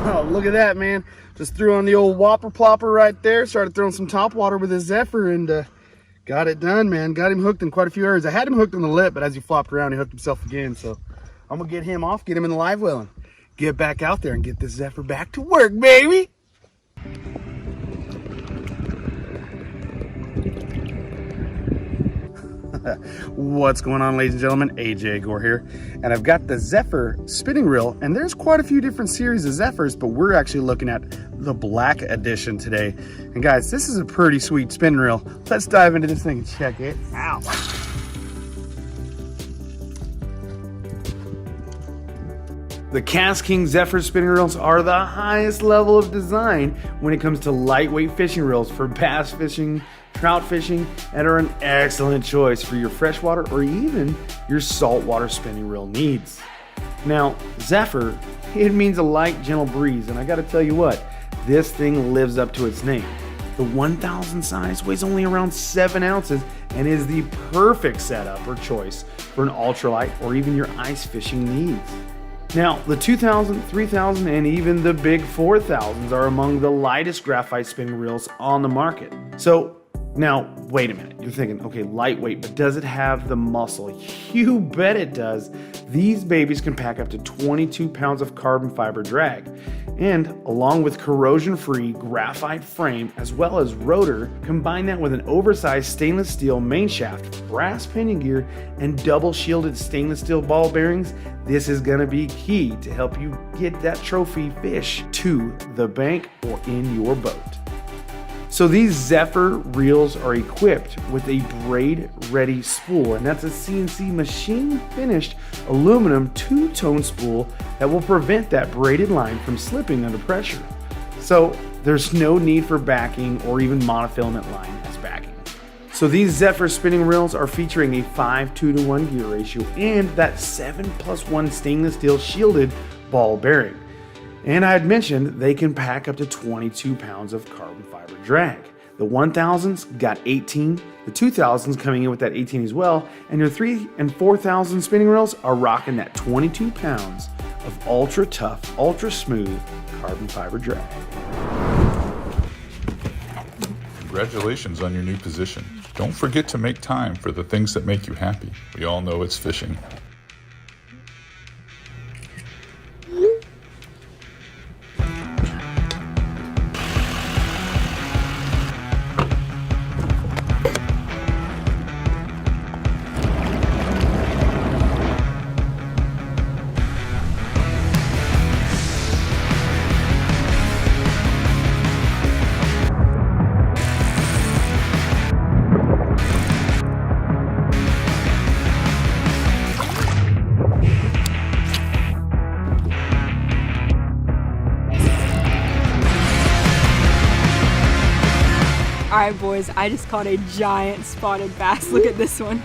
Oh, look at that, man. Just threw on the old whopper plopper right there. Started throwing some top water with his Zephyr and got it done, man. Got him hooked in quite a few areas. I had him hooked on the lip, but as he flopped around, he hooked himself again. So I'm gonna get him off, get him in the live well, and get back out there and get this Zephyr back to work, baby. What's going on, ladies and gentlemen? AJ Gore here, and I've got the Zephyr spinning reel, and there's quite a few different series of Zephyrs, but we're actually looking at the black edition today. And guys, this is a pretty sweet spinning reel. Let's dive into this thing and check it out. The KastKing Zephyr spinning reels are the highest level of design when it comes to lightweight fishing reels for bass fishing, trout fishing, and are an excellent choice for your freshwater or even your saltwater spinning reel needs. Now, Zephyr, it means a light, gentle breeze, and I gotta tell you what, this thing lives up to its name. The 1000 size weighs only around 7 ounces and is the perfect setup or choice for an ultralight or even your ice fishing needs. Now, the 2000, 3000, and even the big 4000s are among the lightest graphite spinning reels on the market. So, now, wait a minute. You're thinking, okay, lightweight, but does it have the muscle? You bet it does. These babies can pack up to 22 pounds of carbon fiber drag. And along with corrosion-free graphite frame, as well as rotor, combine that with an oversized stainless steel main shaft, brass pinion gear, and double shielded stainless steel ball bearings, this is gonna be key to help you get that trophy fish to the bank or in your boat. So these Zephyr reels are equipped with a braid-ready spool, and that's a CNC machine-finished aluminum two-tone spool that will prevent that braided line from slipping under pressure. So there's no need for backing or even monofilament line as backing. So these Zephyr spinning reels are featuring a 5:2:1 gear ratio and that 7+1 stainless steel shielded ball bearing. And I had mentioned they can pack up to 22 pounds of carbon fiber drag. The 1000s got 18, the 2000s coming in with that 18 as well, and your 3 and 4000 spinning reels are rocking that 22 pounds of ultra tough, ultra smooth carbon fiber drag. Congratulations on your new position. Don't forget to make time for the things that make you happy. We all know it's fishing. All right, boys, I just caught a giant spotted bass. Look at this one.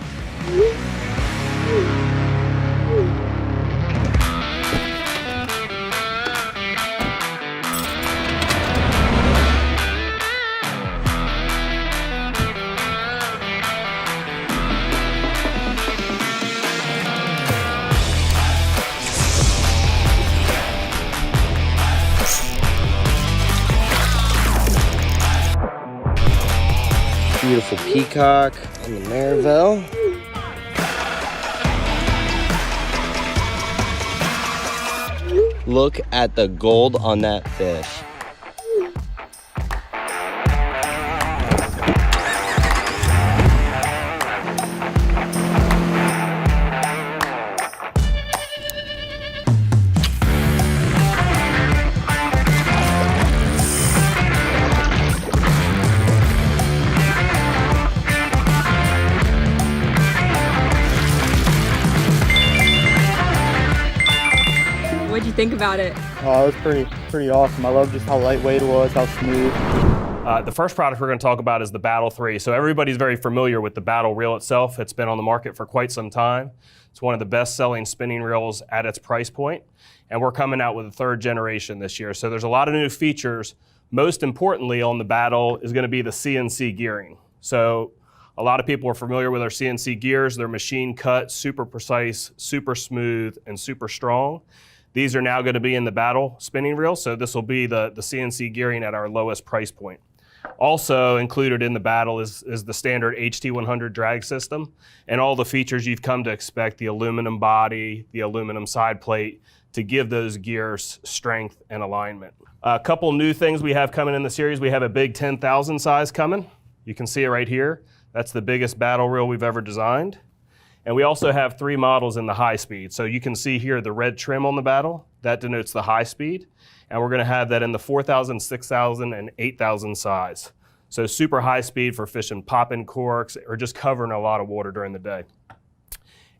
Beautiful peacock on the Miravel. Look at the gold on that fish. What'd you think about it? Oh, it was pretty awesome. I love just how lightweight it was, how smooth. The first product we're going to talk about is the Battle III. So everybody's very familiar with the Battle reel itself. It's been on the market for quite some time. It's one of the best-selling spinning reels at its price point, and we're coming out with a 3rd generation this year. So there's a lot of new features. Most importantly on the Battle is going to be the CNC gearing. So a lot of people are familiar with our CNC gears. They're machine cut, super precise, super smooth, and super strong. These are now going to be in the Battle spinning reel, so this will be the CNC gearing at our lowest price point. Also included in the Battle is the standard HT100 drag system and all the features you've come to expect, the aluminum body, the aluminum side plate, to give those gears strength and alignment. A couple new things we have coming in the series. We have a big 10,000 size coming. You can see it right here. That's the biggest battle reel we've ever designed. And we also have 3 models in the high speed. So you can see here the red trim on the Battle. That denotes the high speed. And we're going to have that in the 4,000, 6,000, and 8,000 size. So super high speed for fishing popping corks or just covering a lot of water during the day.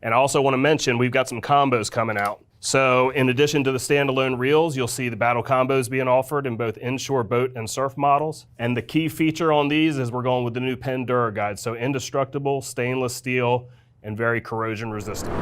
And I also want to mention we've got some combos coming out. So in addition to the standalone reels, you'll see the Battle combos being offered in both inshore boat and surf models. And the key feature on these is we're going with the new PENN Dura Guide. So indestructible, stainless steel, and very corrosion resistant.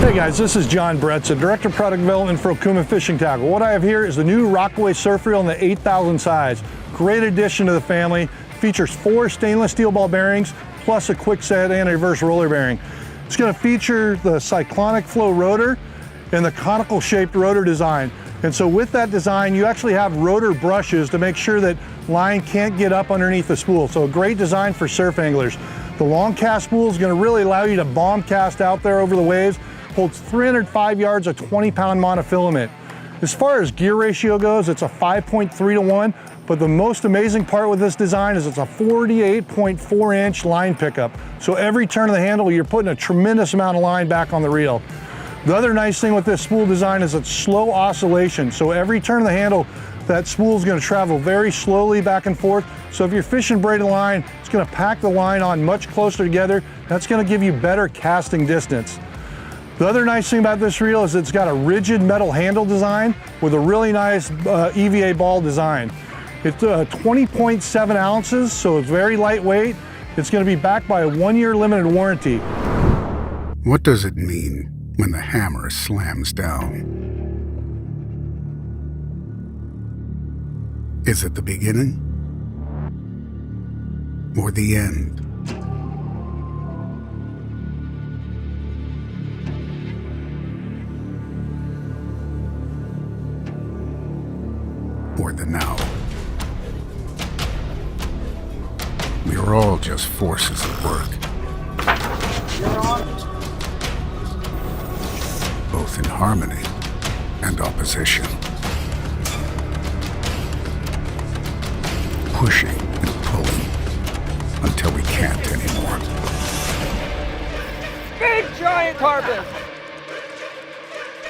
Hey guys, this is John Bretza, Director of Product Development for Okuma Fishing Tackle. What I have here is the new Rockaway surf reel in the 8,000 size. Great addition to the family. Features 4 stainless steel ball bearings plus a quick set and a reverse roller bearing. It's going to feature the cyclonic flow rotor and the conical shaped rotor design. And so with that design, you actually have rotor brushes to make sure that line can't get up underneath the spool. So a great design for surf anglers. The long cast spool is going to really allow you to bomb cast out there over the waves. Holds 305 yards of 20-pound monofilament. As far as gear ratio goes, it's a 5.3 to 1, but the most amazing part with this design is it's a 48.4-inch line pickup. So every turn of the handle, you're putting a tremendous amount of line back on the reel. The other nice thing with this spool design is it's slow oscillation. So every turn of the handle, that spool is going to travel very slowly back and forth. So if you're fishing braided line, it's going to pack the line on much closer together. That's going to give you better casting distance. The other nice thing about this reel is it's got a rigid metal handle design with a really nice EVA ball design. It's 20.7 ounces, so it's very lightweight. It's going to be backed by a 1-year limited warranty. What does it mean when the hammer slams down? Is it the beginning or the end? Or the now? We are all just forces at work. Both in harmony and opposition. Pushing and pulling until we can't anymore. Big giant carpet!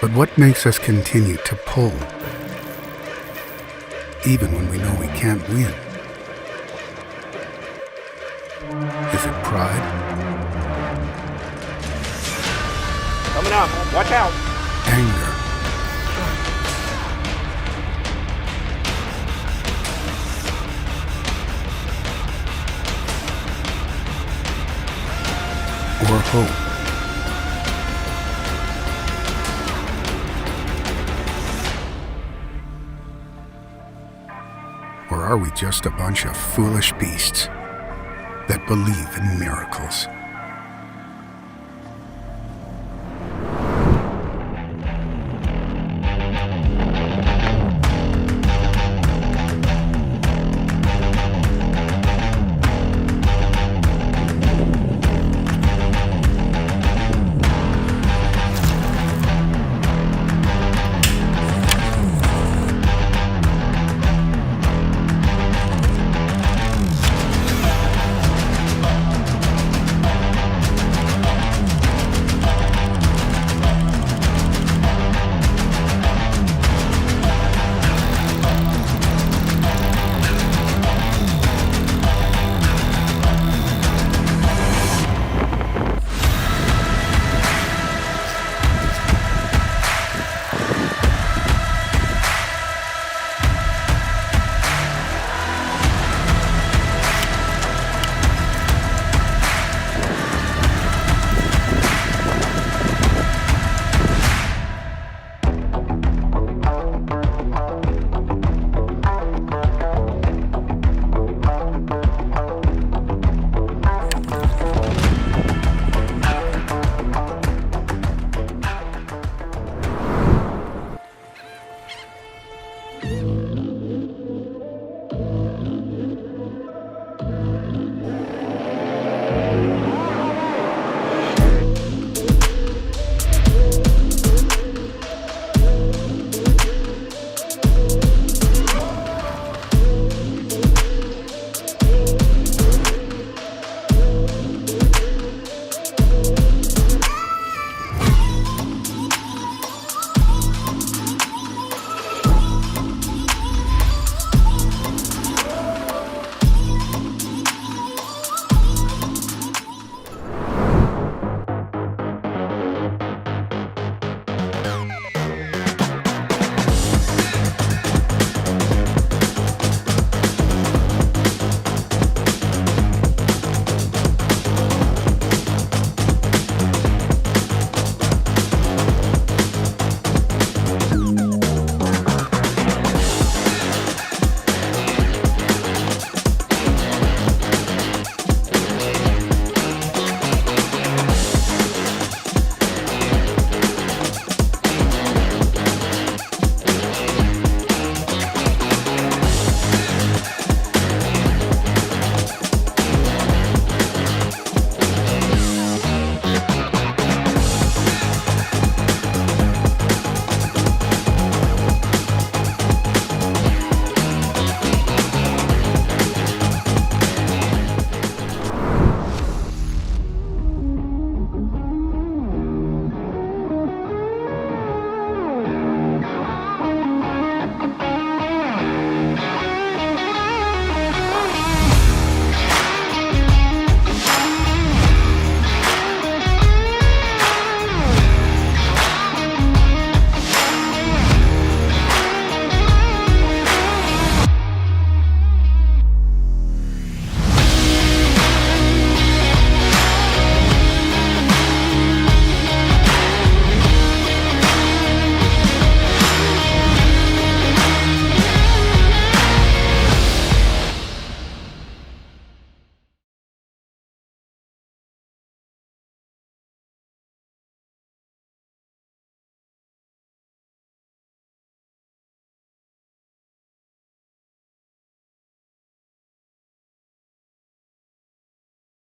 But what makes us continue to pull? Even when we know we can't win. Is it pride? Coming up, watch out! Anger? or hope? Or are we just a bunch of foolish beasts that believe in miracles?